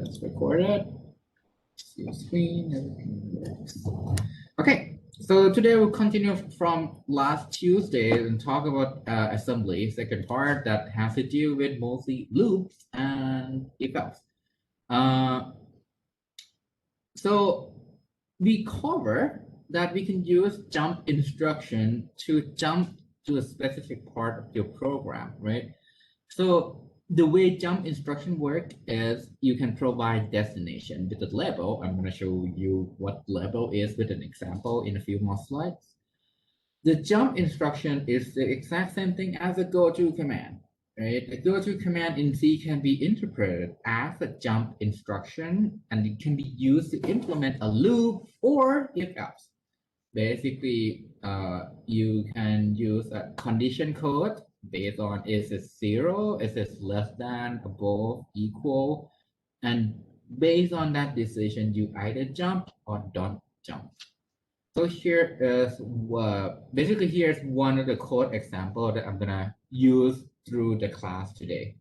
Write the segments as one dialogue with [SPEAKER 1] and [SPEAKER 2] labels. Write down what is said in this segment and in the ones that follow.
[SPEAKER 1] Let's record it. See the screen, everything works. Okay, so today we'll continue from last Tuesday and talk about assembly, second part that has to do with mostly loops and if else. So we cover that we can use jump instruction to jump to a specific part of your program, right? So the way jump instruction work is you can provide destination with a label. I'm going to show you what label is with an example in a few more slides. The jump instruction is the exact same thing as a go-to command, right? A go-to command in C can be interpreted as a jump instruction, and it can be used to implement a loop or if else. Basically, you can use a condition code based on is it 0, is it less than, above, equal, and based on that decision, you either jump or don't jump. So here is basically here's one of the code example that I'm gonna use through the class today.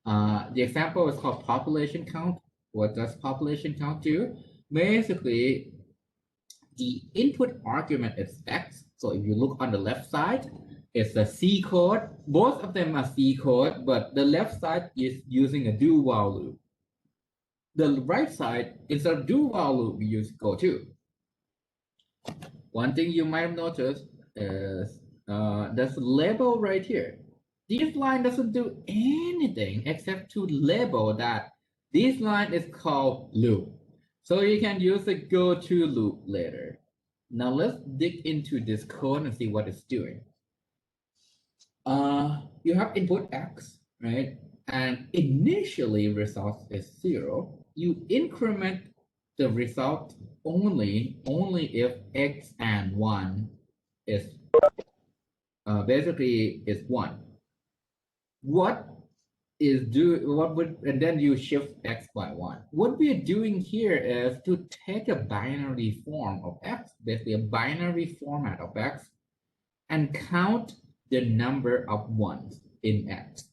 [SPEAKER 1] The example is called population count. What does population count do? Basically, the input argument is X. So if you look on the left side, it's a C code. Both of them are C code, but the left side is using a do while loop. The right side, instead of do while loop, we use go to. One thing you might have noticed is there's a label right here. This line doesn't do anything except to label that this line is called loop. So you can use the go to loop later. Now let's dig into this code and see what it's doing. You have input X, right? And initially result is 0. You increment the result only if X and 1 is basically is 1. And then you shift X by 1. What we are doing here is to take a binary form of X, basically a binary format of X, and count the number of ones in X.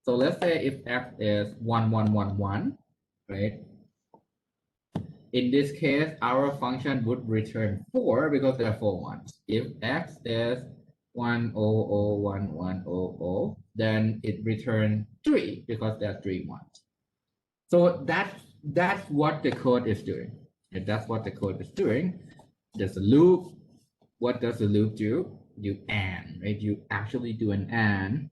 [SPEAKER 1] So let's say if X is 1, 1, 1, 1, right? In this case, our function would return 4 because there are 4 ones. If X is 1, 0, 0, 1, 1, 0, 0, then it returns 3 because there are 3 ones. So that's what the code is doing. If that's what the code is doing, there's a loop. What does the loop do? You AND, right? You actually do an AND.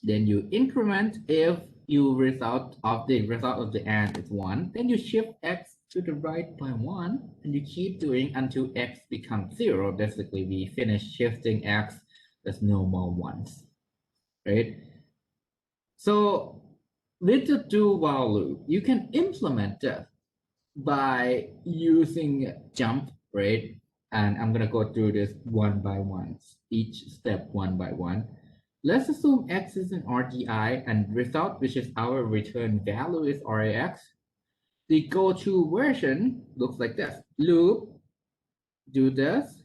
[SPEAKER 1] Then you increment if you result of the AND is 1. Then you shift X to the right by 1, and you keep doing until X becomes 0. Basically, we finish shifting X. There's no more ones, right? So with the do while loop, you can implement this by using jump, right? And I'm gonna go through this one by one, each step one by one. Let's assume X is an RGI and result, which is our return value, is RAX. The go-to version looks like this: loop, do this,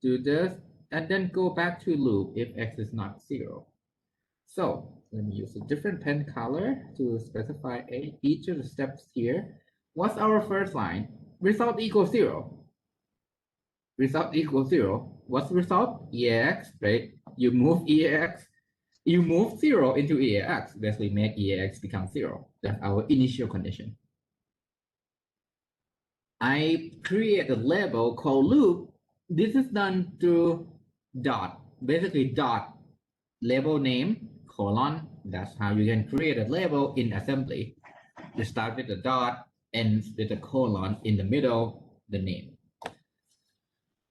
[SPEAKER 1] and then go back to loop if X is not 0. So let me use a different pen color to specify each of the steps here. What's our first line? Result equals 0. Result equals 0. What's the result? EAX, right? You move EAX, you move 0 into EAX, basically make EAX become 0. That's our initial condition. I create a label called loop. This is done through dot, basically dot, label name, colon. That's how you can create a label in assembly. You start with a dot, ends with a colon, in the middle, the name.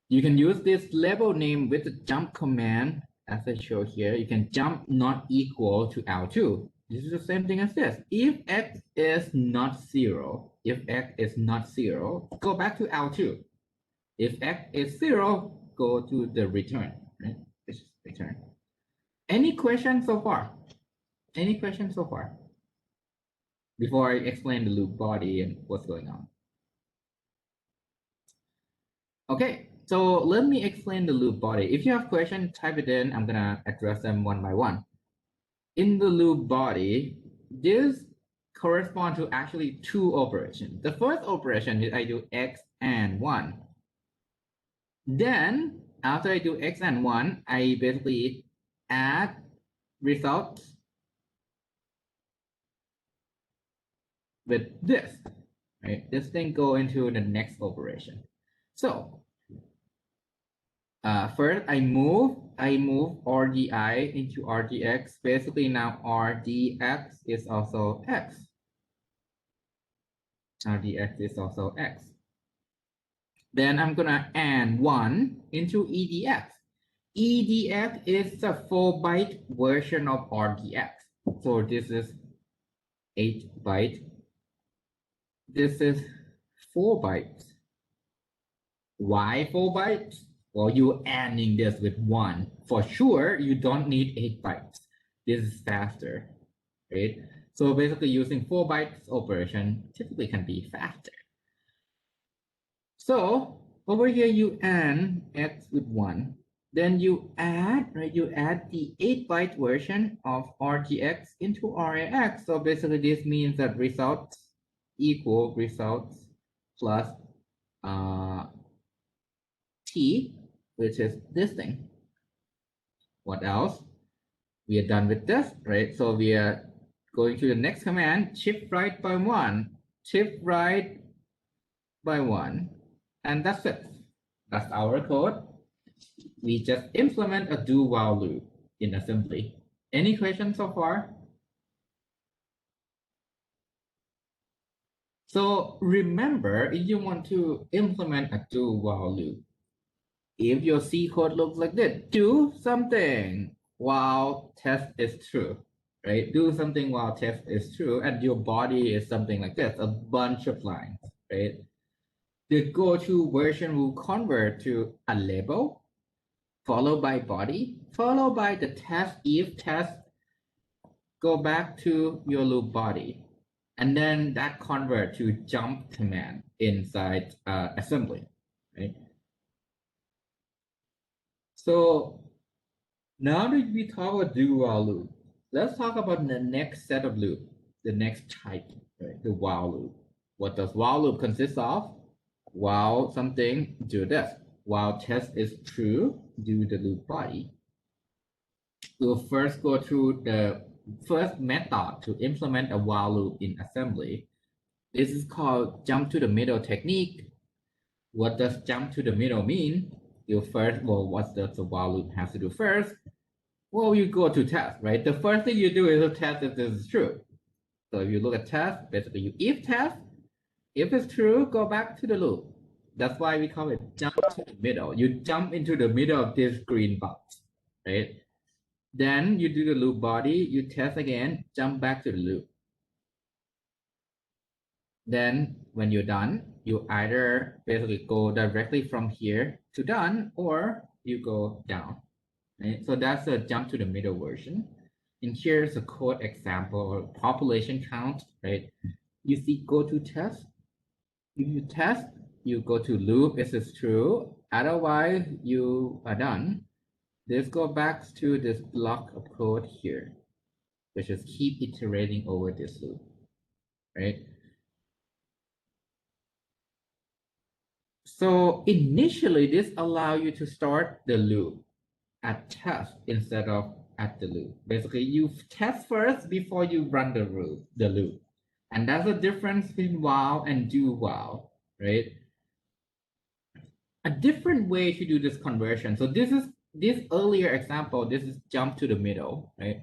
[SPEAKER 1] You can use this label name with the jump command, as I show here. You can jump not equal to L2. This is the same thing as this. If X is not 0, go back to L2. If X is 0, go to the return, right? This is return. Any questions so far? Any questions so far? Before I explain the loop body and what's going on. Okay, so let me explain the loop body. If you have questions, type it in. I'm gonna address them one by one. In the loop body, this correspond to actually two operations. The first operation is I do x and 1. Then after I do x and 1, I basically add results with this, right? This thing go into the next operation. So first I move RDI into RDX. Basically now RDX is also X. RDX is also X. Then I'm gonna add 1 into EDX. EDX is the 4-byte version of RDX. So this is 8 byte. This is 4 bytes. Why 4 bytes? Well, you adding this with 1. For sure, you don't need 8 bytes. This is faster, right? So basically using 4 bytes operation typically can be faster. So over here you add x with 1. Then you add, right? You add the 8-byte version of RGX into RAX. So basically this means that results equal results plus T, which is this thing. What else? We are done with this, right? So we are going to the next command, shift right by 1, shift right by 1, and that's it. That's our code. We just implement a do while loop in assembly. Any questions so far? So remember, if you want to implement a do while loop, if your C code looks like this, do something while test is true, right? Do something while test is true, and your body is something like this, a bunch of lines, right? The go-to version will convert to a label, followed by body, followed by the test. If test, go back to your loop body, and then that convert to jump command inside assembly, right? So now that we talk about do while loop, let's talk about the next set of loop, the next type, right? The while loop. What does while loop consist of? While something, do this. While test is true, do the loop body. We'll first go through the first method to implement a while loop in assembly. This is called jump to the middle technique. What does jump to the middle mean? You first, well, what does the while loop have to do first? Well, you go to test, right? The first thing you do is to test if this is true. So if you look at test, basically you if test, if it's true, go back to the loop. That's why we call it jump to the middle. You jump into the middle of this green box, right? Then you do the loop body, you test again, jump back to the loop. Then when you're done, you either basically go directly from here to done, or you go down. Right? So that's a jump to the middle version. And here's a code example or population count, right? You see go to test. If you test, you go to loop, if it's true. Otherwise, you are done. This goes back to this block of code here, which is keep iterating over this loop, right? So initially, this allows you to start the loop at test instead of at the loop. Basically, you test first before you run the loop. And that's the difference between while and do while, right? A different way to do this conversion. So this earlier example, this is jump to the middle, right?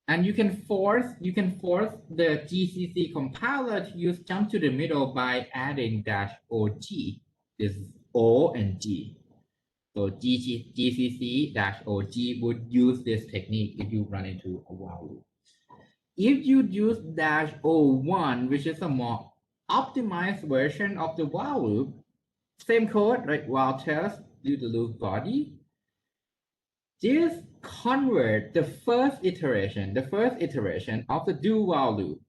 [SPEAKER 1] And you can force the GCC compiler to use jump to the middle by adding -OG. This is O and G. So GCC -OG would use this technique if you run into a while loop. If you use -O1, which is a more optimized version of the while loop, same code, right? While test, do the loop body. Just convert the first iteration of the do while loop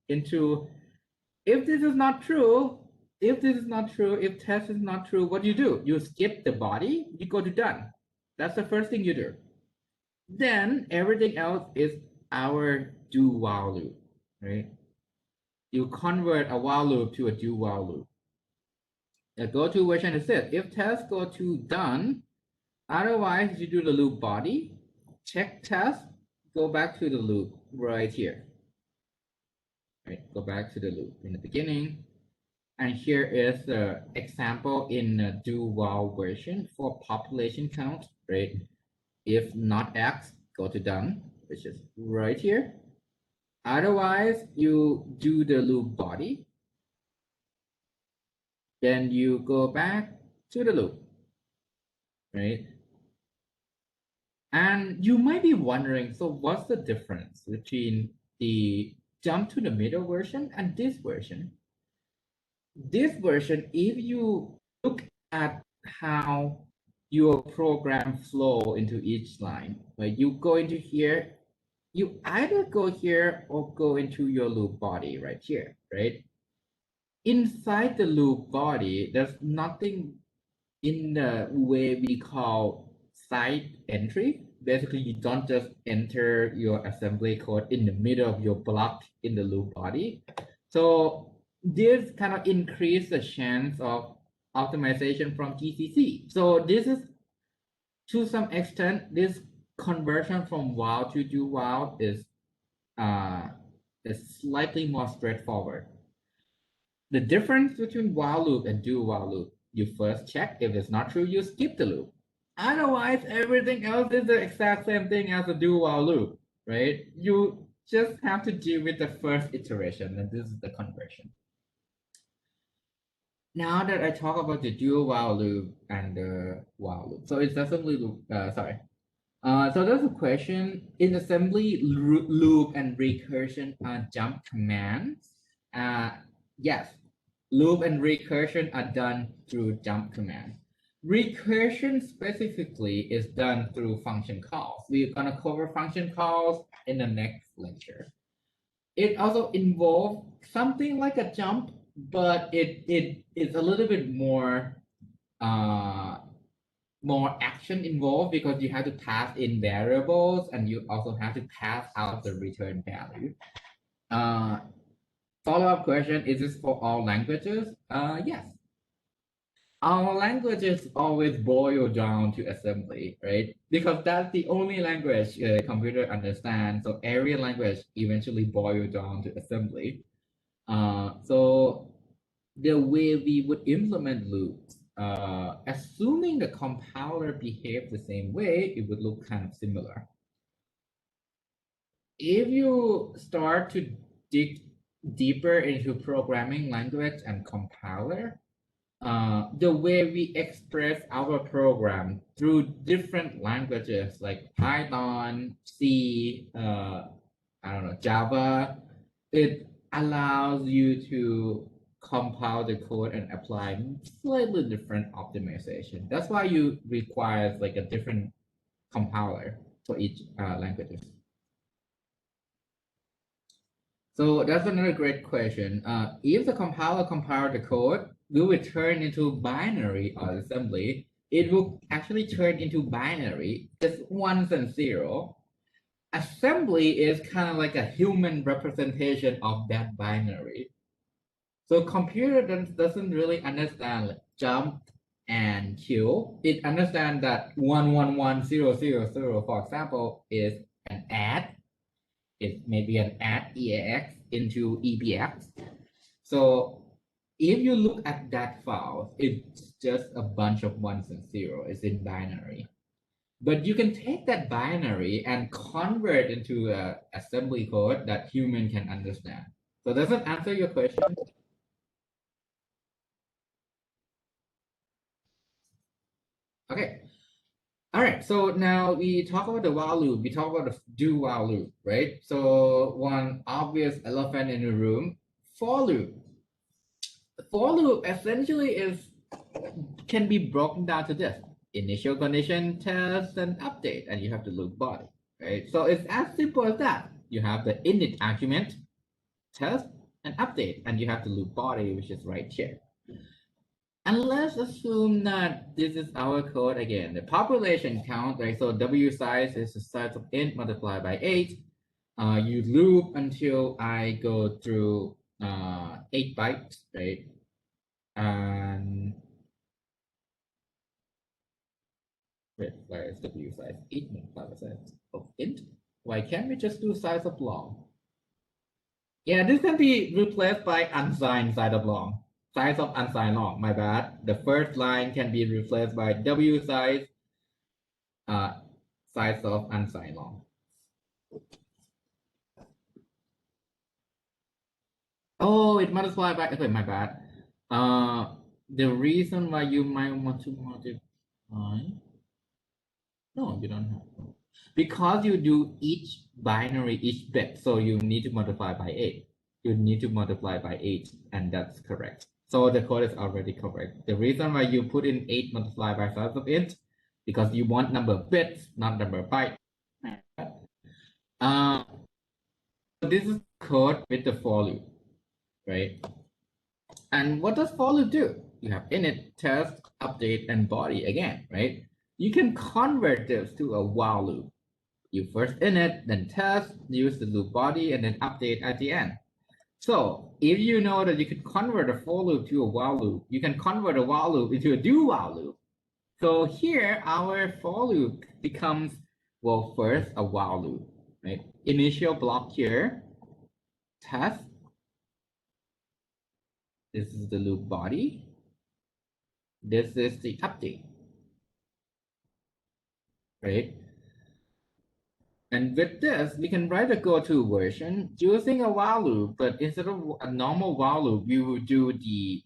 [SPEAKER 1] into if this is not true, if test is not true, what do? You skip the body, you go to done. That's the first thing you do. Then everything else is our do while loop, right? You convert a while loop to a do while loop. The go-to version is this: if test go to done, otherwise you do the loop body, check test, go back to the loop right here. Right, go back to the loop in the beginning. And here is the example in the do while version for population count, right? If not X, go to done, which is right here. Otherwise, you do the loop body. Then you go back to the loop, right? And you might be wondering, so what's the difference between the jump to the middle version and this version? This version, if you look at how your program flow into each line, right? You go into here, you either go here or go into your loop body right here, right? Inside the loop body, there's nothing in the way we call side entry. Basically, you don't just enter your assembly code in the middle of your block in the loop body. So this kind of increase the chance of optimization from GCC. So this is, to some extent, this conversion from while to do while is slightly more straightforward. The difference between while loop and do while loop: you first check. If it's not true, you skip the loop. Otherwise, everything else is the exact same thing as a do while loop, right? You just have to deal with the first iteration, and this is the conversion. Now that I talk about the do while loop and the while loop, so it's assembly loop. So there's a question: in assembly, loop and recursion are jump commands. Yes, loop and recursion are done through jump command. Recursion specifically is done through function calls. We're gonna cover function calls in the next lecture. It also involves something like a jump, but it is a little bit more action involved because you have to pass in variables and you also have to pass out the return value. Follow-up question: is this for all languages? Yes. Our languages always boil down to assembly, right? Because that's the only language a computer understands. So every language eventually boils down to assembly. So the way we would implement loops, assuming the compiler behaves the same way, it would look kind of similar. If you start to dig deeper into programming language and compiler, the way we express our program through different languages like Python, C, I don't know, Java, it allows you to compile the code and apply slightly different optimization. That's why you require like a different compiler for each languages. So that's another great question. If the compiler compile the code, will it turn into binary or assembly? It will actually turn into binary, just ones and zero. Assembly is kind of like a human representation of that binary. So computer doesn't really understand like jump and kill. It understands that 111,000, for example, is an add. It may be an add EAX into EBX. So if you look at that file, it's just a bunch of ones and zeros. It's in binary. But you can take that binary and convert into an assembly code that human can understand. So does that answer your question? Okay. All right. So now we talk about the while loop. We talk about the do while loop, right? So one obvious elephant in the room: for loop. The for loop essentially can be broken down to this: initial condition, test, and update, and you have the loop body, right? So it's as simple as that. You have the init argument, test, and update, and you have the loop body, which is right here. And let's assume that this is our code again. The population count, right? So W size is the size of int multiplied by 8. You loop until I go through 8 bytes, right? And wait, where is W size? 8 multiplied by size of int. Why can't we just do size of long? Yeah, this can be replaced by unsigned size of long. Size of unsigned long, my bad. The first line can be replaced by W size, size of unsigned long. Oh, it multiplied by, okay, my bad. The reason why you might want to multiply, no, you don't have to. Because you do each binary, each bit, so you need to multiply by 8. You need to multiply by 8, and that's correct. So the code is already correct. The reason why you put in 8 multiplied by size of int, because you want number of bits, not number of bytes. So this is code with the for loop, right? And what does for loop do? You have init, test, update, and body again, right? You can convert this to a while loop. You first init, then test, use the loop body, and then update at the end. So if you know that you can convert a for loop to a while loop, you can convert a while loop into a do while loop. So here our for loop becomes, well, first a while loop, right? Initial block here, test. This is the loop body. This is the update, right? And with this, we can write a go-to version using a while loop, but instead of a normal while loop, we will do the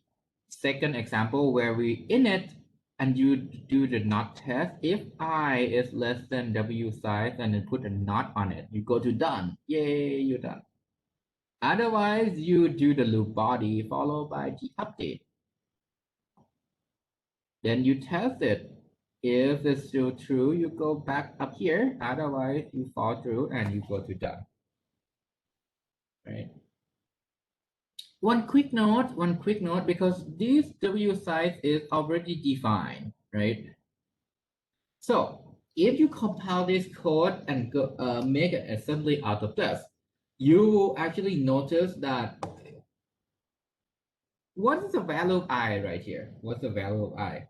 [SPEAKER 1] second example where we init and you do the not test. If I is less than W size and then put a not on it, you go to done. Yay, you're done. Otherwise, you do the loop body followed by the update. Then you test it. If it's still true, you go back up here. Otherwise, you fall through and you go to done. Right. One quick note, because this W size is already defined, right? So if you compile this code and go, make an assembly out of this, you will actually notice that what is the value of I right here? What's the value of I?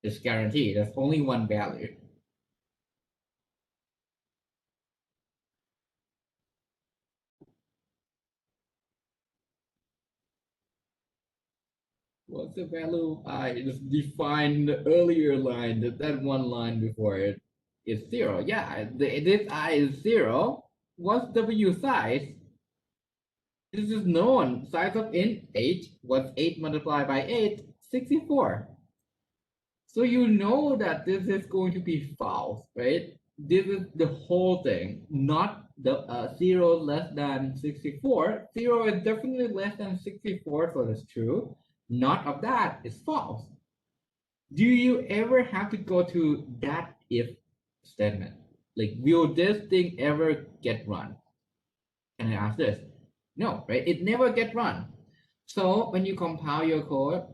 [SPEAKER 1] It's guaranteed. There's only one value. What's the value of I? It's defined the earlier line, that one line before it is 0. Yeah, this I is 0. What's W size? This is known. Size of int 8. What's 8 multiplied by 8? 64. So you know that this is going to be false, right? This is the whole thing, not the 0 less than 64. 0 is definitely less than 64, so that's true. Not of that is false. Do you ever have to go to that if statement? Like, will this thing ever get run? Can I ask this? No, right? It never gets run. So when you compile your code,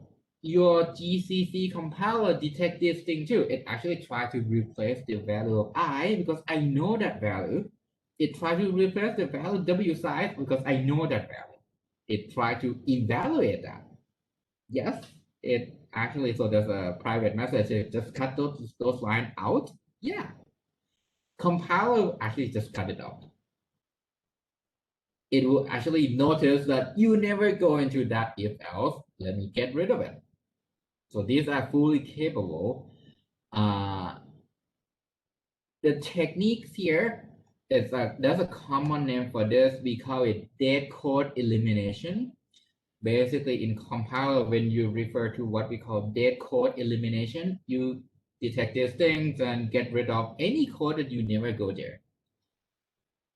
[SPEAKER 1] your GCC compiler detects this thing too. It actually tries to replace the value of I because I know that value. It tries to replace the value W size because I know that value. It tries to evaluate that. Yes, it actually, so there's a private message. It just cut those lines out. Yeah. Compiler actually just cut it out. It will actually notice that you never go into that if else. Let me get rid of it. So these are fully capable. The techniques here is there's a common name for this. We call it dead code elimination. Basically, in compiler, when you refer to what we call dead code elimination, you detect these things and get rid of any code that you never go there.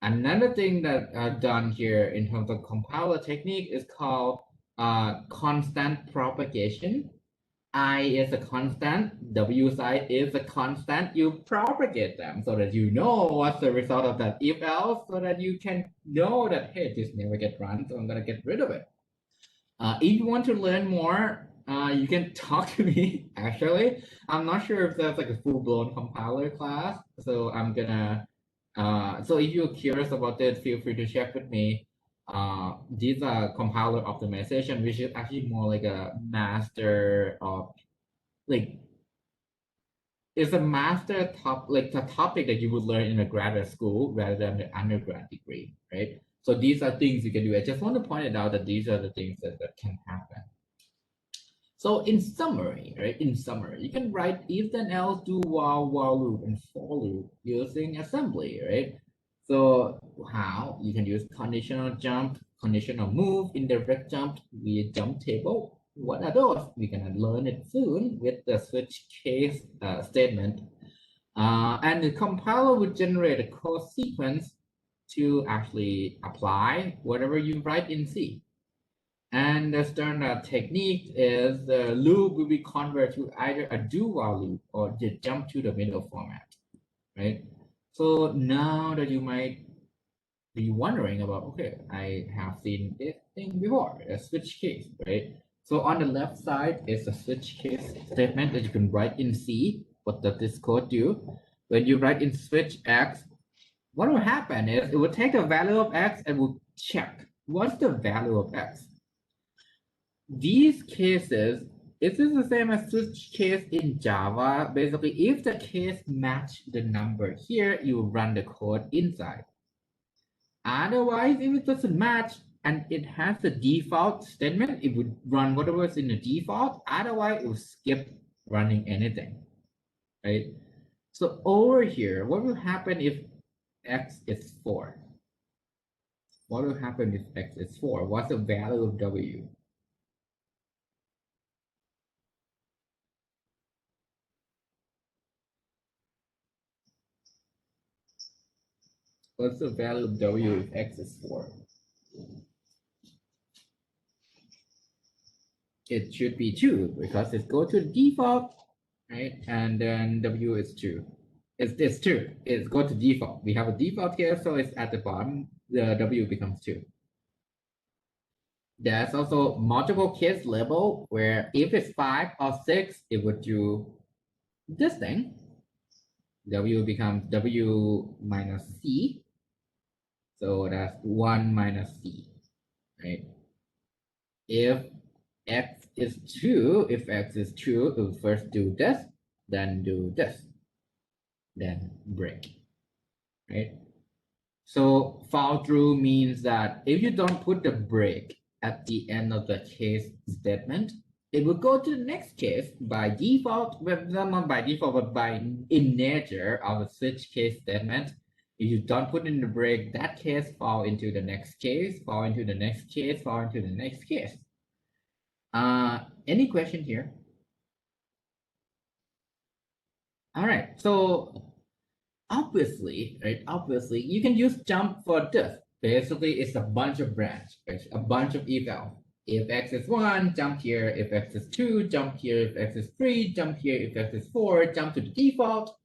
[SPEAKER 1] Another thing that I've done here in terms of compiler technique is called constant propagation. I is a constant, W size is a constant. You propagate them so that you know what's the result of that if else, so that you can know that, hey, this never get run, so I'm going to get rid of it. If you want to learn more, you can talk to me. Actually, I'm not sure if that's like a full-blown compiler class. So I'm gonna. So if you're curious about this, feel free to check with me. These are compiler optimization, which is actually more like a master of like it's a master top like the topic that you would learn in a graduate school rather than the undergrad degree, right? So these are things you can do. I just want to point it out that these are the things that can happen. So in summary, right? In summary, you can write if then else, do while loop, and for loop using assembly, right? So how you can use conditional jump, conditional move, indirect jump via jump table. What are those? We're gonna learn it soon with the switch case statement. And the compiler would generate a code sequence to actually apply whatever you write in C. And the standard technique is the loop will be converted to either a do while loop or the jump to the middle format, right? So now that you might be wondering about, okay, I have seen this thing before, a switch case, right? So on the left side is a switch case statement that you can write in C. What does this code do? When you write in switch X, what will happen is it will take the value of X and will check what's the value of X. These cases, is this the same as switch case in Java? Basically, if the case match the number here, you run the code inside. Otherwise, if it doesn't match and it has the default statement, it would run whatever is in the default. Otherwise, it will skip running anything, right? So over here, what will happen if X is 4? What will happen if X is 4? What's the value of W? What's the value of W if X is 4? It should be 2 because it goes to the default, right? And then W is 2. It's 2. It's go to default. We have a default here, so it's at the bottom. The W becomes 2. There's also multiple case level where if it's 5 or 6, it would do this thing. W becomes W minus C. So that's 1 minus C, right? If X is 2, if X is 2, it will first do this, then do this, then break, right? So fall through means that if you don't put the break at the end of the case statement, it will go to the next case by default, well, not by default, but by in nature of a switch case statement. If you don't put in the break, that case fall into the next case, fall into the next case, fall into the next case. Any question here? All right, so obviously, right? Obviously, you can use jump for this. Basically, it's a bunch of branch, right? A bunch of eval. If X is 1, jump here. If X is 2, jump here. If X is 3, jump here. If X is 4, jump to the default.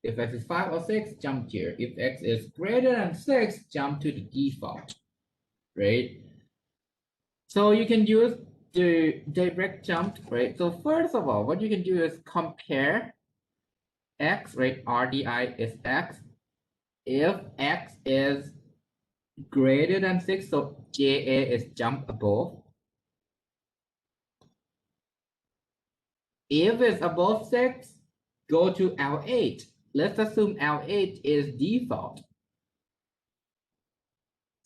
[SPEAKER 1] If X is 5 or 6, jump here. If X is greater than 6, jump to the default, right? So you can use the direct jump, right? So first of all, what you can do is compare X, right? RDI is X. If X is greater than 6, so JA is jump above. If it's above 6, go to L8. Let's assume L8 is default.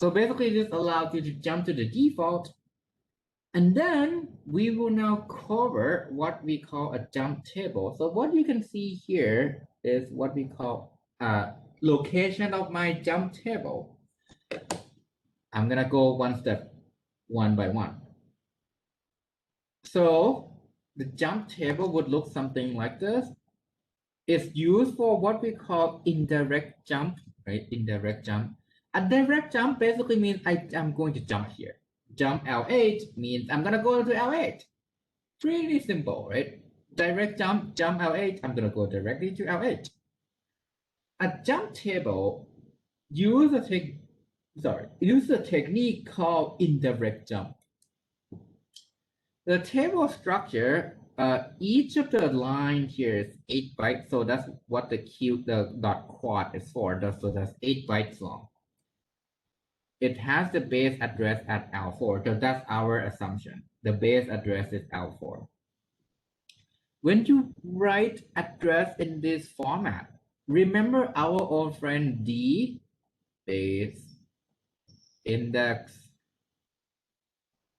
[SPEAKER 1] So basically this allows you to jump to the default. And then we will now cover what we call a jump table. So what you can see here is what we call location of my jump table. I'm gonna go one step, one by one. So the jump table would look something like this. It's used for what we call indirect jump, right? Indirect jump. A direct jump basically means I'm going to jump here. Jump L8 means I'm gonna go to L8. Pretty simple, right? Direct jump, jump L8, I'm gonna go directly to L8. A jump table use a technique called indirect jump. The table structure, each of the line here is 8 bytes, so that's what the dot quad is for. So that's 8 bytes long. It has the base address at L4, so that's our assumption. The base address is L4. When you write address in this format, remember our old friend D base index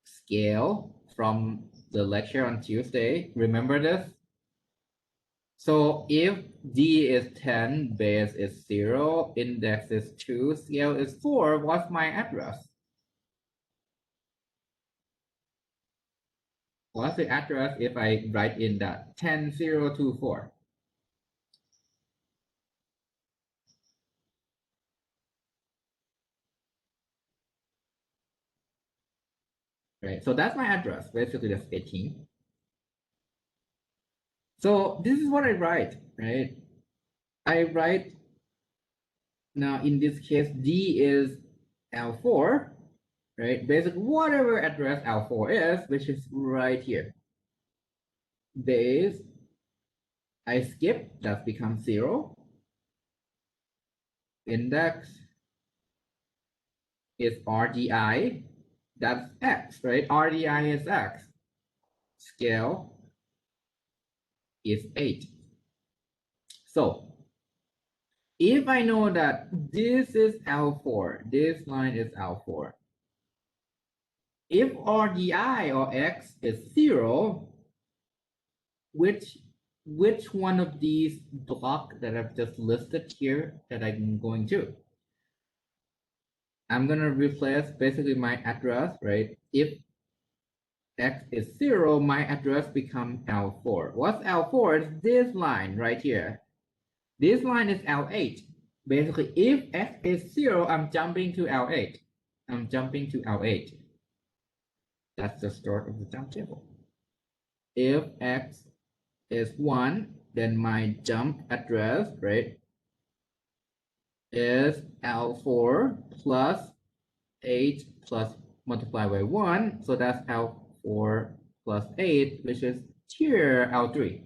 [SPEAKER 1] scale from the lecture on Tuesday. Remember this? So if D is 10, base is 0, index is 2, scale is 4, what's my address? What's the address if I write in that 10024? Right, so that's my address. Basically, that's 18. So this is what I write, right? I write, now in this case, D is L4, right? Basically, whatever address L4 is, which is right here. Base, I skip, that becomes 0. Index is RDI, that's X, right? RDI is X. Scale is 8. So if I know that this is L4, this line is L4, if RDI or X is 0, which one of these blocks that I've just listed here that I'm going to? I'm going to replace basically my address, right? If X is 0, my address becomes L4. What's L4? It's this line right here. This line is L8. Basically, if X is 0, I'm jumping to L8. I'm jumping to L8. That's the start of the jump table. If X is 1, then my jump address, right, is L4 plus 8 plus multiplied by 1. So that's L4 plus 8, which is here L3.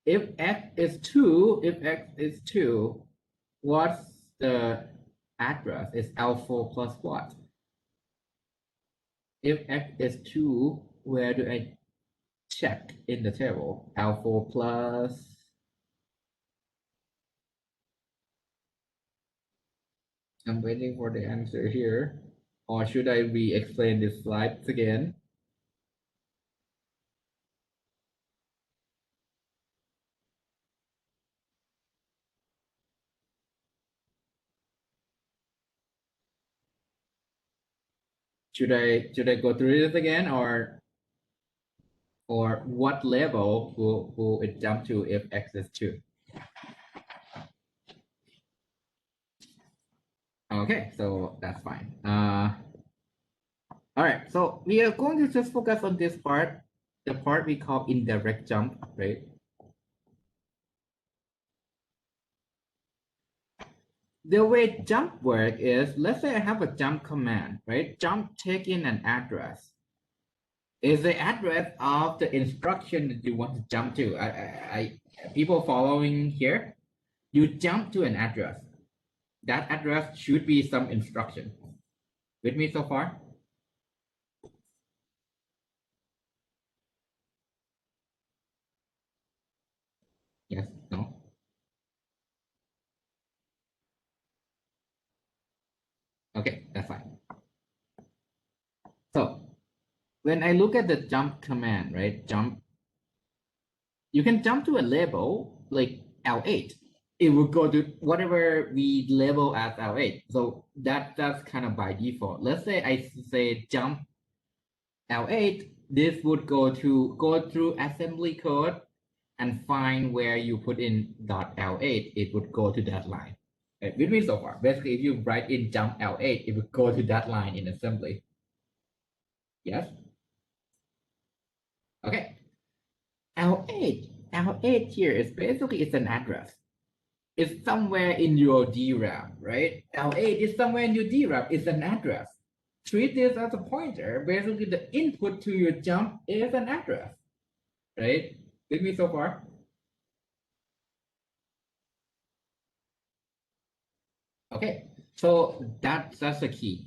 [SPEAKER 1] If X is 2, what's the address? It's L4 plus what? If X is 2, where do I check in the table? L4 plus, I'm waiting for the answer here. Or should I re-explain this slides again? Should I go through this again, or what level will it jump to if X is 2? Okay, so that's fine. All right, so we are going to just focus on this part, the part we call indirect jump, right? The way jump work is, let's say I have a jump command, right? Jump take in an address. Is the address of the instruction that you want to jump to. People following here, you jump to an address. That address should be some instruction. With me so far? Yes, no? Okay, that's fine. So when I look at the jump command, right? Jump, you can jump to a label like L8. It will go to whatever we label as L8. So that's kind of by default. Let's say I say jump L8, this would go through assembly code and find where you put in .L8, it would go to that line. Right? With me so far. Basically, if you write in jump L8, it would go to that line in assembly. Yes? Okay. L8 here is basically it's an address. It's somewhere in your DRAM, right? L8 is somewhere in your DRAM. It's an address. treat this as a pointer. Basically, the input to your jump is an address, right? With me so far? Okay, so that's the key.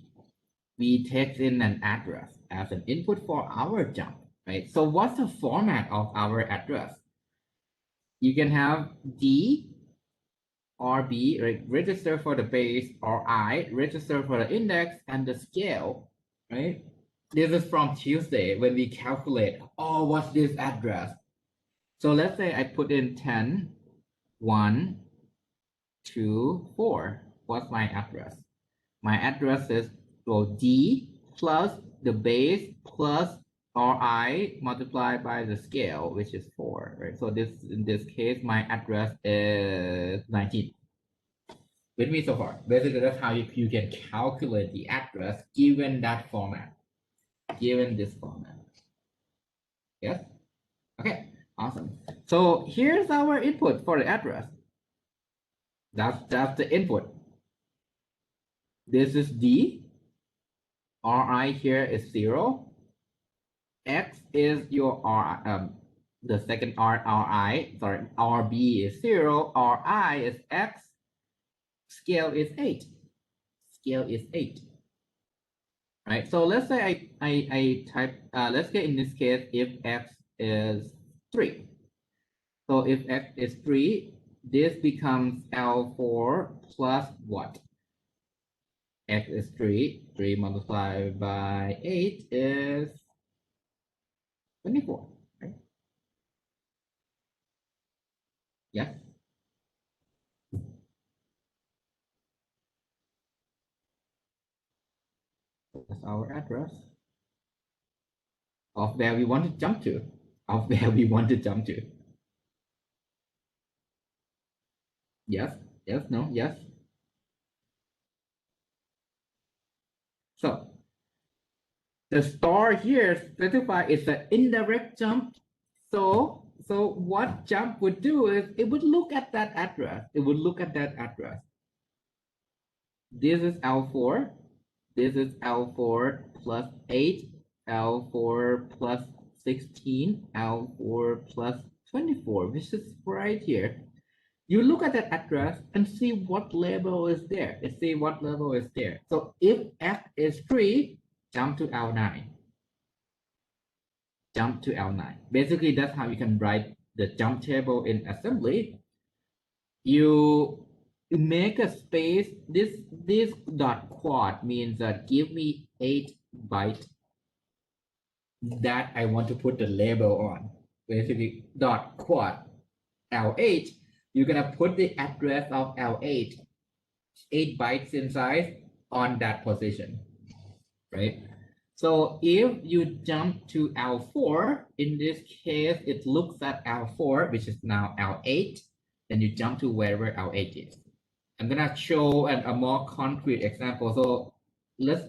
[SPEAKER 1] We take in an address as an input for our jump, right? So what's the format of our address? You can have D RB, right, register for the base, RI, register for the index, and the scale, right? This is from Tuesday when we calculate, oh, what's this address? So let's say I put in 10, 1, 2, 4. What's my address? My address is, well, D plus the base plus RI multiplied by the scale, which is 4, right? So this, in this case, my address is 19. With me so far. Basically, that's how you can calculate the address given that format, given this format. Yes? Okay, awesome. So here's our input for the address. That's the input. This is D. RI here is 0. X is your the second RI, sorry, RB is 0. RI is X. Scale is 8. Scale is 8. Right, so let's say I type, let's say in this case, if X is 3. So if X is 3, this becomes L4 plus what? X is 3. 3 multiplied by 8 is 24. Right? Yes. That's our address of where we want to jump to. Of where we want to jump to. Yes. Yes. No. Yes. So the star here specified is an indirect jump. So what jump would do is it would look at that address. It would look at that address. This is L4. This is L4 plus 8, L4 plus 16, L4 plus 24, which is right here. You look at that address and see what label is there. See what level is there. So if F is 3, jump to L9. Jump to L9. Basically, that's how you can write the jump table in assembly. You make a space. This dot quad means that give me 8 bytes that I want to put the label on. Basically, dot quad L8. You're gonna put the address of L8, 8 bytes in size, on that position, right? So if you jump to L4, in this case, it looks at L4, which is now L8, then you jump to wherever L8 is. I'm gonna show a more concrete example. So let's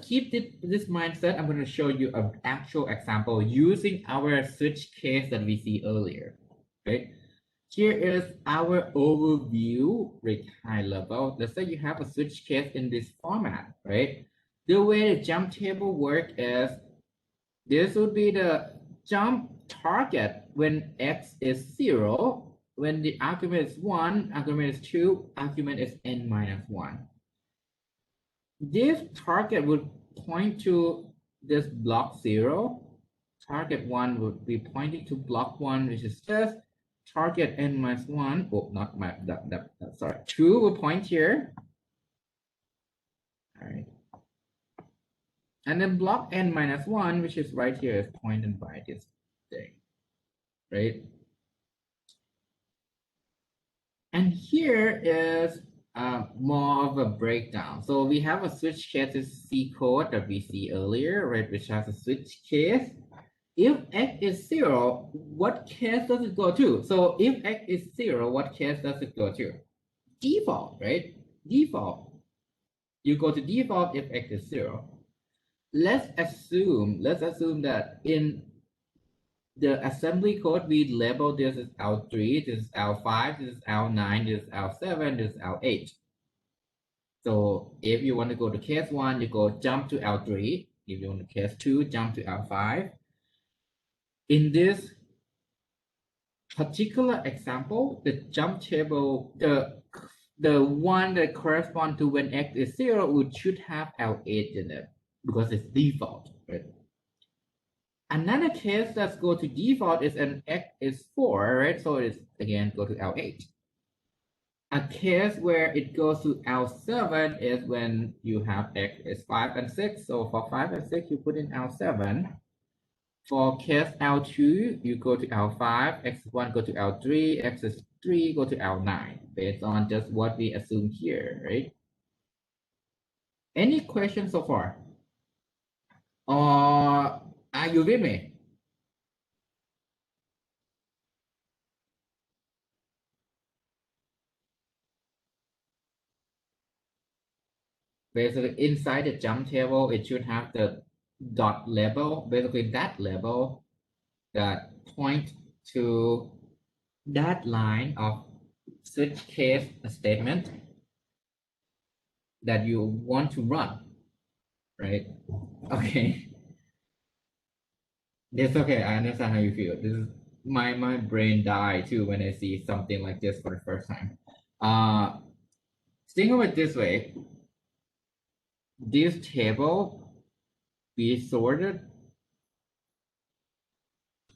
[SPEAKER 1] keep this mindset. I'm gonna show you an actual example using our switch case that we see earlier, right? Here is our overview, right, high level. Let's say you have a switch case in this format, right? The way the jump table work is, this would be the jump target when X is 0, when the argument is 1, argument is 2, argument is n minus 1. This target would point to this block 0. Target 1 would be pointing to block 1, which is just target n minus 1. Oh, not my, sorry. 2 will point here. All right. And then block n minus 1, which is right here, is pointed by this thing, right? And here is more of a breakdown. So we have a switch case C code that we see earlier, right? Which has a switch case. If X is 0, what case does it go to? So if X is 0, what case does it go to? Default, right? Default. You go to default if X is 0. Let's assume that in the assembly code, we label this as L3, this is L5, this is L9, this is L7, this is L8. So if you want to go to case 1, you go jump to L3. If you want to case 2, jump to L5. In this particular example, the jump table, the one that corresponds to when x is 0 would should have L8 in it because it's default, right? Another case that's go to default is an x is 4, right? So it's again go to L8. A case where it goes to L7 is when you have x is 5 and 6. So for 5 and 6, you put in L7. For case L2, you go to L5, x1 go to L3, x3 go to L9, based on just what we assume here, right? Any questions so far? Or are you with me? Basically, inside the jump table, it should have the dot label, basically that label that point to that line of switch case statement that you want to run, right? Okay. It's okay. I understand how you feel. This is my brain died too when I see something like this for the first time. Think of it this way. This table be sorted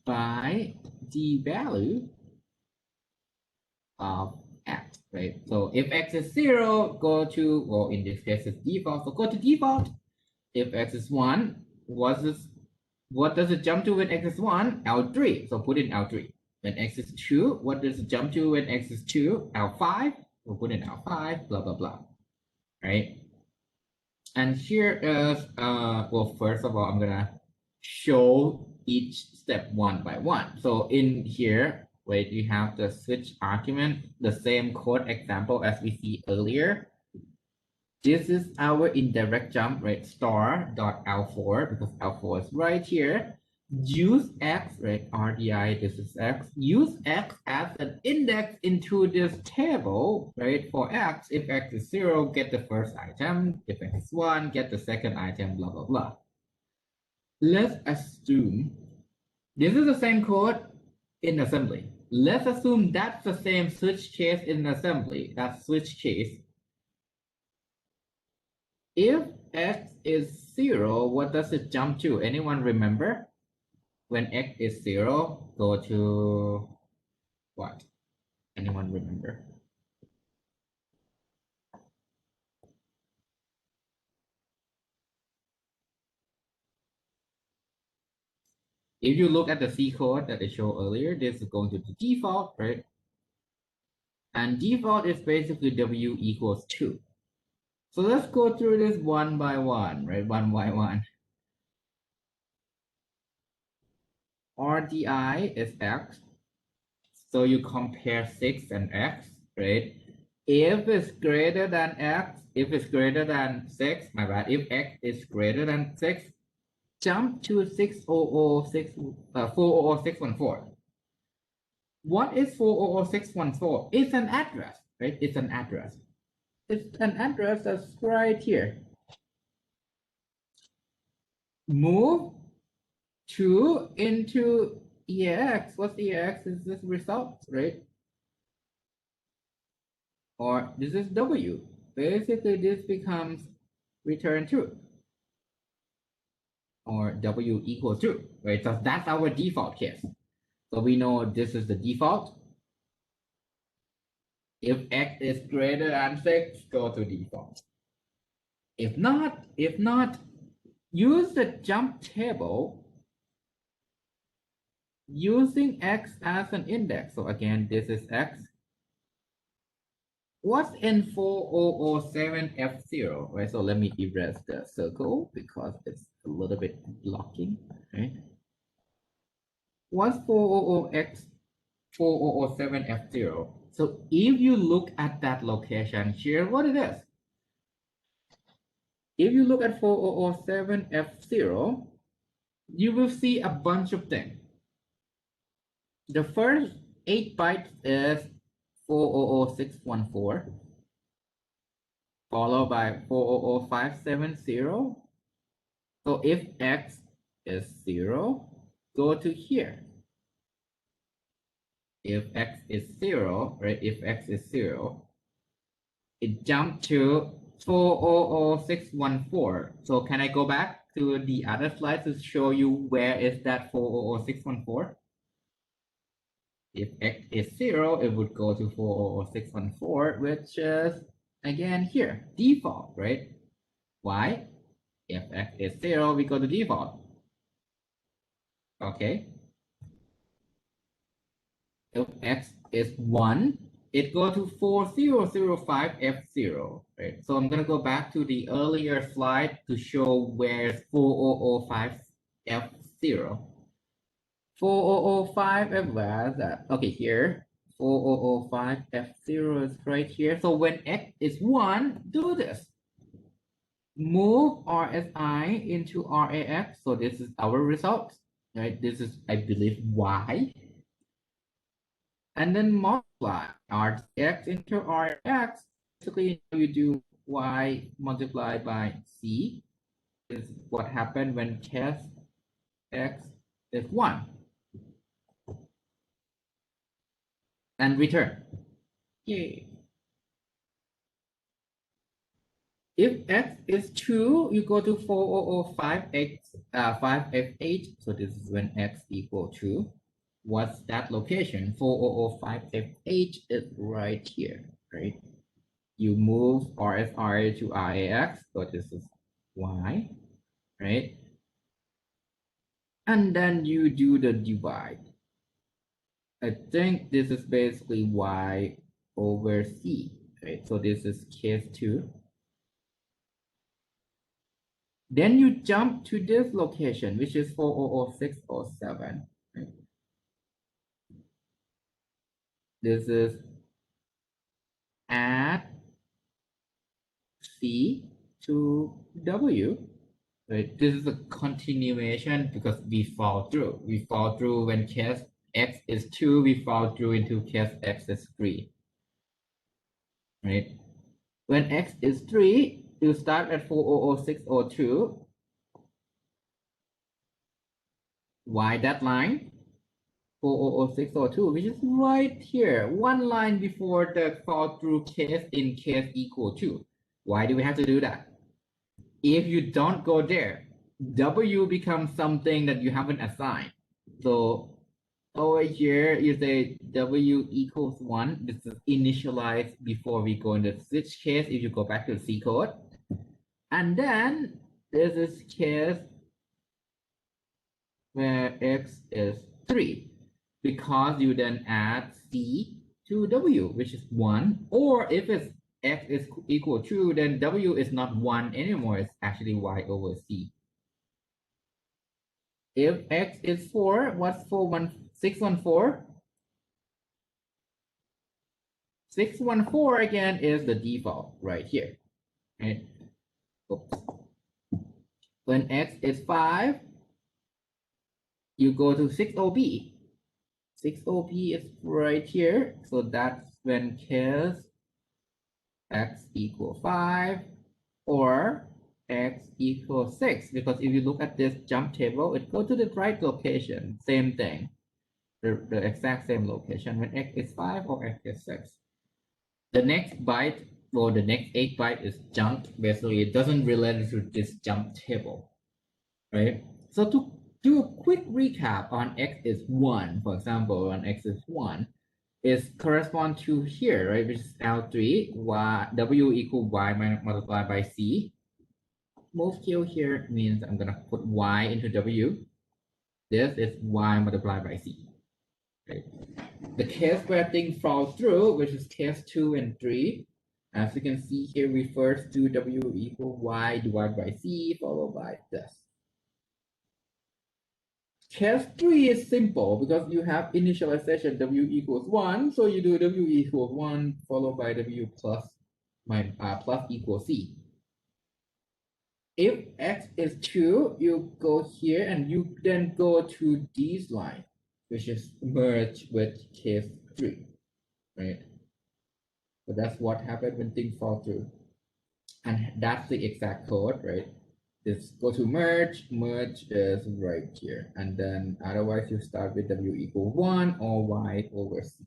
[SPEAKER 1] by the value of x, right? So if x is 0, go to, well, in this case, it's default. So go to default. If x is 1, what does it jump to when x is 1? L3. So put in L3. When x is 2, what does it jump to when x is 2? L5. We'll put in L5, blah, blah, blah. Right? And here is, well, first of all, I'm going to show each step one by one. So in here, wait, you have the switch argument, the same code example as we see earlier. This is our indirect jump, right? Star dot L4, because L4 is right here. Use X, right? RDI, this is X. Use X as an index into this table, right? For X, if X is 0, get the first item. If X is 1, get the second item, blah, blah, blah. Let's assume this is the same code in assembly. Let's assume that's the same switch case in assembly. That switch case. If x is 0, what does it jump to? Anyone remember? When x is 0, go to what? Anyone remember? If you look at the C code that I showed earlier, this is going to the default, right? And default is basically W equals 2. So let's go through this one by one, right? One by one. RDI is X. So you compare 6 and X, right? If it's greater than X, if it's greater than 6, my bad, if X is greater than 6, jump to 400,614. What is 400,614? It's an address, right? It's an address. It's an address that's right here. Move 2 into EX. What's EX? Is this result, right? Or this is W. Basically, this becomes return 2. Or W equals 2, right? So that's our default case. So we know this is the default. If X is greater than 6, go to default. If not, use the jump table using X as an index. So again, this is X. What's in 4007F0, right? So let me erase the circle because it's a little bit blocking, right? What's 407F0? So if you look at that location here, what it is? If you look at 4007F0, you will see a bunch of things. The first 8 bytes is 400614. followed by 400,570. So if x is 0, go to here. If x is 0, right? If x is 0, it jumped to 400,614. So can I go back to the other slide to show you where is that 400,614? If x is 0, it would go to 400,614, which is again here, default, right? Why? If x is 0, we go to default. Okay. If x is 1, it go to 4005F0, right? So I'm going to go back to the earlier slide to show where's 4005F0. 4005F, where is that? Okay, here. 4005F0 is right here. So when x is 1, do this. Move RSI into RAX. So this is our result, right? This is, I believe, Y. And then multiply RX into RX. Basically, you do Y multiplied by C. This is what happened when test X is 1. And return. Yay. If X is 2, you go to 4005X 5F8. So this is when X equal 2. What's that location? 4005F8 is right here, right? You move RSRA to RAX, so this is Y, right? And then you do the divide. I think this is basically Y over C, right? So this is case 2. Then you jump to this location, which is 400,607. Right? This is add C to W. Right? This is a continuation because we fall through. We fall through when case X is 2, we fall through into case X is 3. Right? When X is 3, you start at 400,602. Y that line? 400,602, which is right here, one line before the fall through case in case equal to. Why do we have to do that? If you don't go there, W becomes something that you haven't assigned. So over here, you say W equals 1. This is initialized before we go into switch case if you go back to the C code. And then this is case where X is 3, because you then add C to W, which is 1. Or if it's X is equal to, then W is not 1 anymore. It's actually Y over C. If X is 4, what's 614? 614 again is the default right here. Right? Oops. When X is 5, you go to 60B. 60B is right here. So that's when case X equals 5 or X equals 6. Because if you look at this jump table, it goes to the right location. Same thing. The exact same location when X is 5 or X is 6. The next byte or the next 8 byte is jumped. Basically, it doesn't relate to this jump table, right? So to do a quick recap on X is 1, for example, on X is 1, is correspond to here, right? Which is L3, Y, W equal Y multiplied by C. Move Q here means I'm gonna put Y into W. This is Y multiplied by C. Right? The case where things fall through, which is case 2 and 3, as you can see here, refers to W equal Y divided by C followed by this. Case 3 is simple because you have initialization W equals 1, so you do W equals 1 followed by W plus equals C. If X is 2, you go here and you then go to this line, which is merged with case 3, right? So that's what happened when things fall through. And that's the exact code, right? Just go to merge, merge is right here. And then otherwise you start with W equal 1 or Y over C.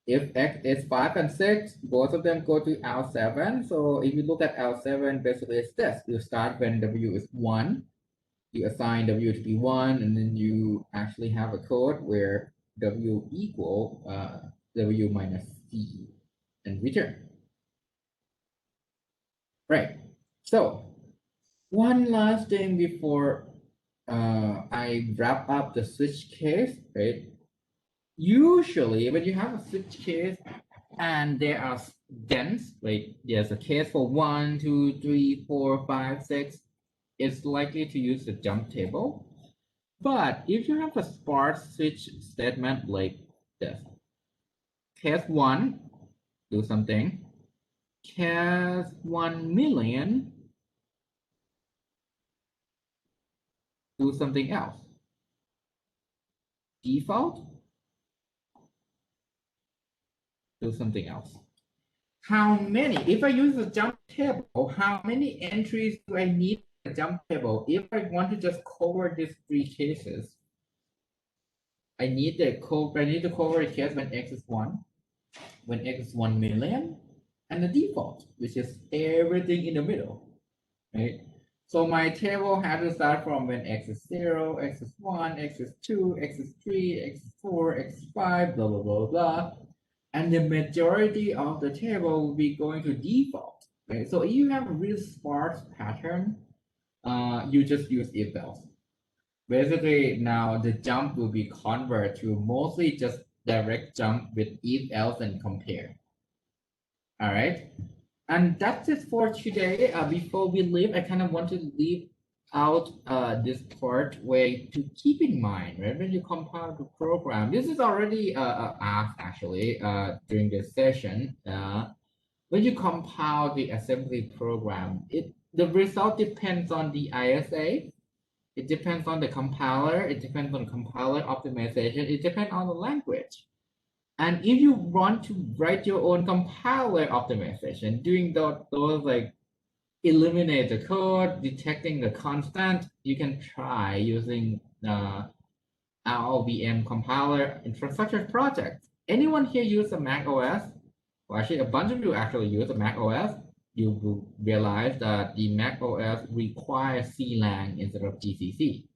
[SPEAKER 1] If X is 5 and 6, both of them go to L7. So if you look at L7, basically it's this. You start when W is 1, you assign W to be 1, and then you actually have a code where W equal W minus C and return. Right. So one last thing before I wrap up the switch case, right? Usually when you have a switch case and there are dense, like there's a case for 1, 2, 3, 4, 5, 6, it's likely to use the jump table. But if you have a sparse switch statement like this, case 1, do something, case 1,000,000, do something else. Default, do something else. How many, if I use a jump table, how many entries do I need in a jump table? If I want to just cover these 3 cases, I need to cover a case when X is 1, when X is 1,000,000, and the default, which is everything in the middle, right? So my table has to start from when X is 0, X is 1, X is 2, X is 3, X is 4, X is 5, blah, blah, blah, blah. And the majority of the table will be going to default, right? So if you have a real sparse pattern, you just use if else. Basically, now the jump will be converted to mostly just direct jump with if else and compare. All right. And that's it for today. Before we leave, I kind of want to leave out this part where to keep in mind, right? When you compile the program, this is already asked actually during this session. When you compile the assembly program, the result depends on the ISA. It depends on the compiler. It depends on compiler optimization. It depends on the language. And if you want to write your own compiler optimization, doing those like eliminate the code, detecting the constant, you can try using RLVM compiler infrastructure project. Anyone here use a Mac OS? Well, actually, a bunch of you actually use a Mac OS. You will realize that the Mac OS requires CLang instead of GCC.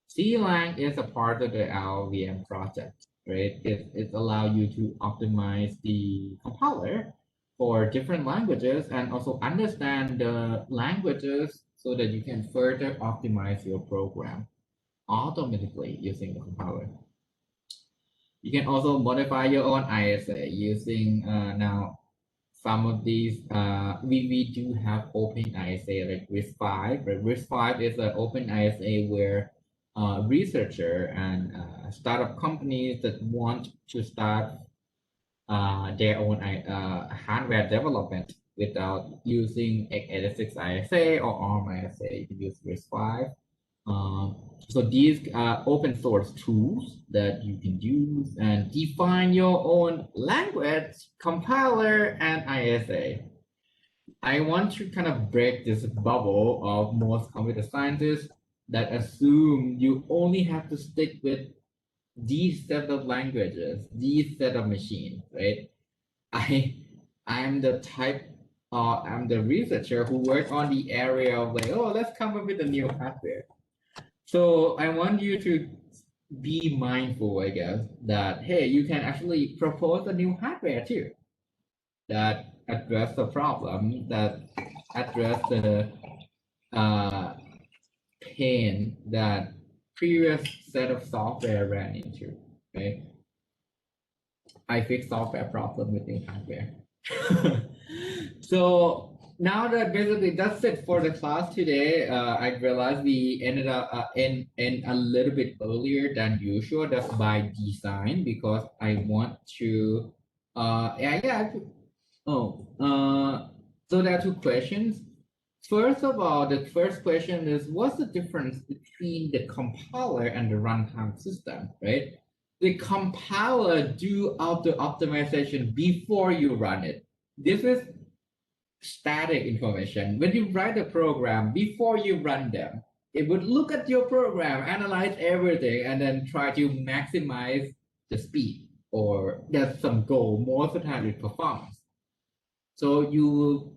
[SPEAKER 1] CLang is a part of the RLVM project, right? It allows you to optimize the compiler for different languages and also understand the languages so that you can further optimize your program automatically using the compiler. You can also modify your own ISA using now some of these. We do have open ISA like RISC-V, but RISC-V is an open ISA where researcher and startup companies that want to start their own hardware development without using x86 ISA or ARM ISA, you can use RISC-V. So these are open source tools that you can use and define your own language, compiler, and ISA. I want to kind of break this bubble of most computer scientists that assume you only have to stick with these set of languages, these set of machines, right? I'm the type, I'm the researcher who works on the area of like, oh, let's come up with a new hardware. So I want you to be mindful, I guess, that, hey, you can actually propose a new hardware too that address the problem, that address the pain that previous set of software ran into, right? I fix software problem with new hardware. So now that basically that's it for the class today. I realized we ended up in a little bit earlier than usual. That's by design because I want to so there are 2 questions. First of all, the first question is what's the difference between the compiler and the runtime system, right? The compiler do auto optimization before you run it. This is static information. When you write a program, before you run them, it would look at your program, analyze everything, and then try to maximize the speed, or there's some goal. Most of the time, it performance. So you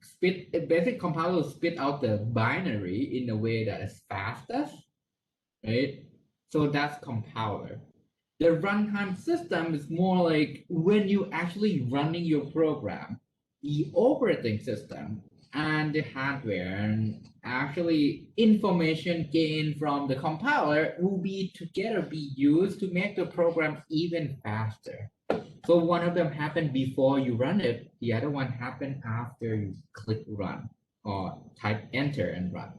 [SPEAKER 1] spit a basic compiler will spit out the binary in a way that is fastest, right? So that's compiler. The runtime system is more like when you actually running your program, the operating system and the hardware and actually information gained from the compiler will be together be used to make the program even faster. So one of them happened before you run it, the other one happened after you click run or type enter and run.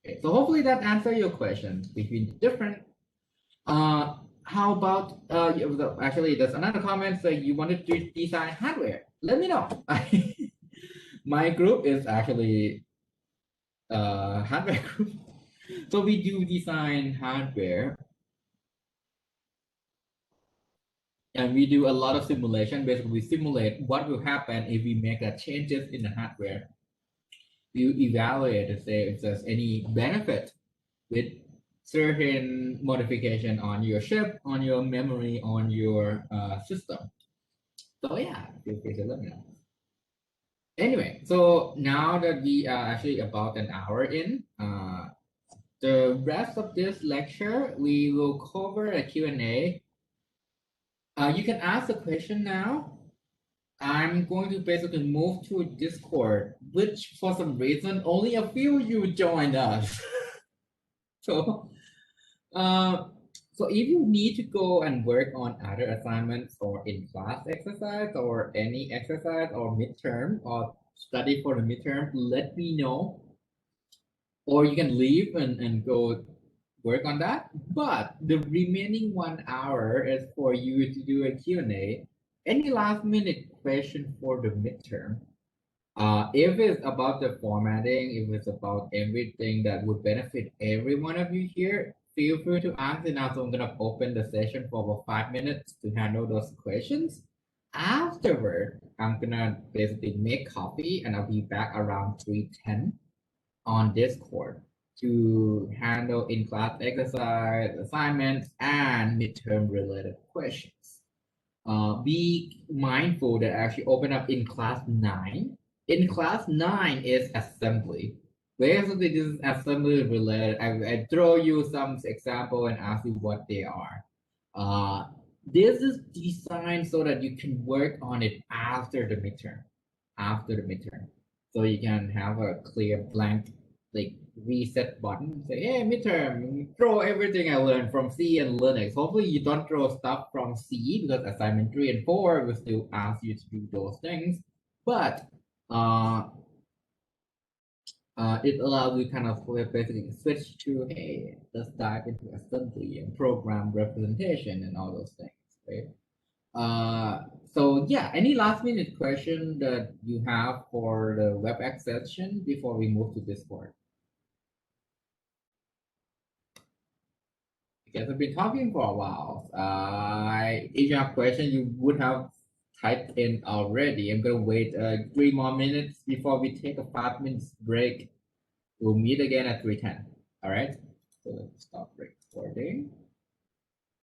[SPEAKER 1] Okay, so hopefully that answers your question between the different. How about actually there's another comment saying you wanted to design hardware. Let me know. My group is actually hardware group. So we do design hardware. And we do a lot of simulation. Basically, we simulate what will happen if we make changes in the hardware. You evaluate to say if there's any benefit with certain modification on your chip, on your memory, on your system. So yeah, feel free to let me know. Anyway, so now that we are actually about an hour in, the rest of this lecture, we will cover a Q&A. You can ask the question now. I'm going to basically move to Discord, which for some reason only a few you joined us. So, so if you need to go and work on other assignments or in-class exercise or any exercise or midterm or study for the midterm, let me know. Or you can leave and go work on that. But the remaining 1 hour is for you to do a Q&A. Any last minute question for the midterm? If it's about the formatting, if it's about everything that would benefit every one of you here, feel free to ask it now. So I'm gonna open the session for about 5 minutes to handle those questions. Afterward, I'm gonna basically make copy and I'll be back around 3:10 on Discord to handle in-class exercise, assignments, and midterm related questions. Be mindful that I actually open up in class 9. In class 9 is assembly. Basically, this is assembly related. I throw you some example and ask you what they are. This is designed so that you can work on it after the midterm. After the midterm. So you can have a clear blank like reset button. Say, hey, midterm, throw everything I learned from C and Linux. Hopefully you don't throw stuff from C because assignment 3 and 4 will still ask you to do those things. But it allows you kind of basically switch to, hey, let's dive into assembly and program representation and all those things, right? So yeah, any last minute question that you have for the WebEx session before we move to Discord? Because I've been talking for a while. If you have questions, you would have typed in already. I'm gonna wait 3 more minutes before we take a 5 minutes break. We'll meet again at 3:10. All right. So let's stop recording.